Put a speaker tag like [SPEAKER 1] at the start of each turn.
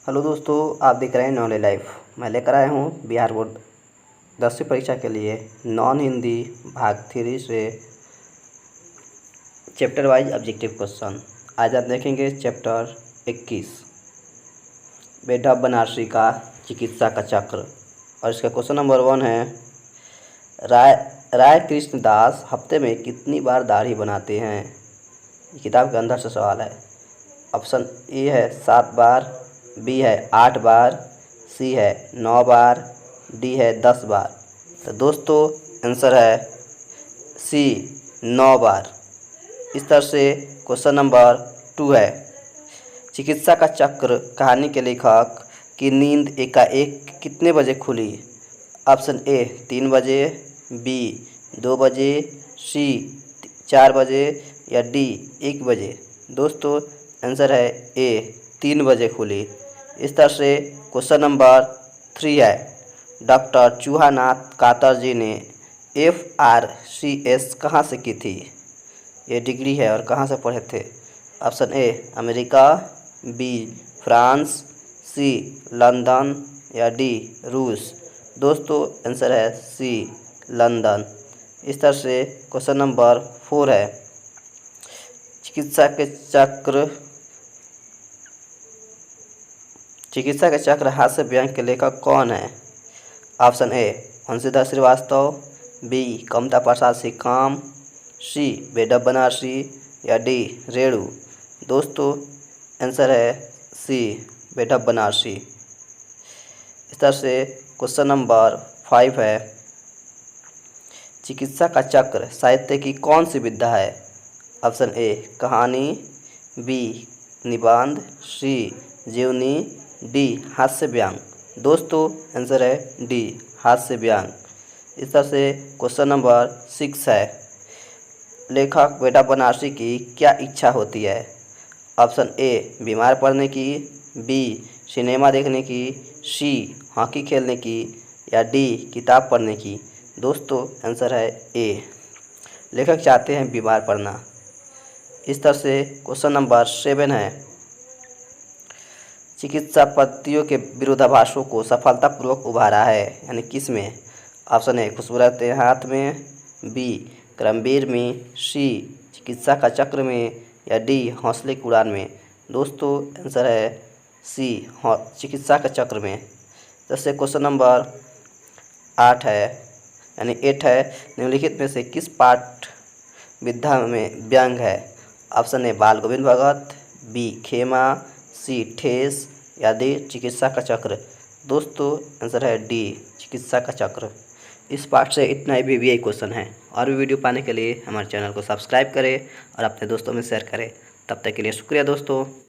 [SPEAKER 1] Hello दोस्तों, आप देख रहे हैं नॉलेज लाइफ। मैं लेकर आया हूँ बिहार बोर्ड 10वीं परीक्षा के लिए नॉन हिंदी भाग 3 से चैप्टर वाइज ऑब्जेक्टिव क्वेश्चन। आज आप देखेंगे चैप्टर 21 बेटा बनारसी का चिकित्सा का चक्र। और इसका क्वेश्चन नंबर 1 है, राय राय कृष्ण दास हफ्ते में कितनी बार दाढ़ी बनाते हैं। ये किताब के अंदर से सवाल है। ऑप्शन ए है 7 बार, बी है 8 बार, सी है 9 बार, डी है 10 बार। तो दोस्तों आंसर है सी 9 बार। इस तरह से क्वेश्चन नंबर 2 है, चिकित्सा का चक्र कहानी के लेखक की नींद एकाएक कितने बजे खुली। ऑप्शन ए 3 बजे, बी 2 बजे, सी 4 बजे या डी 1 बजे। दोस्तों आंसर है ए 3 बजे खुली। इस तरह से क्वेश्चन नंबर 3 है, डॉक्टर चूहानाथ कातर जी ने FRCS कहाँ से की थी। ये डिग्री है और कहाँ से पढ़े थे। Option A America, B France, C London या डी रूस। दोस्तों आंसर है सी लंदन। इस तरह से क्वेश्चन नंबर 4 है, चिकित्सा के चक्र हास्य व्यंग्य के लेखक कौन है। ऑप्शन ए हंसीधर श्रीवास्तव, बी कमता प्रसाद सिक्काम, सी बेडा बनारसी या डी रेणु। दोस्तों आंसर है सी बेडा बनारसी। इस तरह से क्वेश्चन नंबर 5 है, चिकित्सा का चक्र साहित्य की कौन सी विधा है। ऑप्शन ए कहानी, बी निबंध, सी जीवनी, डी हास्य व्यंग्य। दोस्तों आंसर है डी हास्य व्यंग्य। इस तरह से क्वेश्चन नंबर 6 है, लेखक बेटा बनारसी की क्या इच्छा होती है। ऑप्शन ए बीमार पड़ने की, बी सिनेमा देखने की, सी हॉकी खेलने की या डी किताब पढ़ने की। दोस्तों आंसर है ए, लेखक चाहते हैं बीमार पड़ना। इस तरह से क्वेश्चन नंबर 7 है, चिकित्सा पद्धतियों के विरोधाभासों को सफलतापूर्वक उभारा है यानी किस में। ऑप्शन ए खुशबूरत हाथ में, बी क्रमवीर में, सी चिकित्सा का चक्र में या डी हौसले की उड़ान में। दोस्तों आंसर है सी चिकित्सा का चक्र में। जैसे क्वेश्चन नंबर 8 है यानी 8 है, निम्नलिखित में से किस पाठ विधा में व्यंग्य है। ऑप्शन ए बाल गोविंद भगत, बी खेमा, सी ठेस या डी चिकित्सा का चक्र। दोस्तों आंसर है डी चिकित्सा का चक्र। इस पाठ से इतना ही VVI क्वेश्चन है। और भी वीडियो पाने के लिए हमारे चैनल को सब्सक्राइब करें और अपने दोस्तों में शेयर करें। तब तक के लिए शुक्रिया दोस्तों।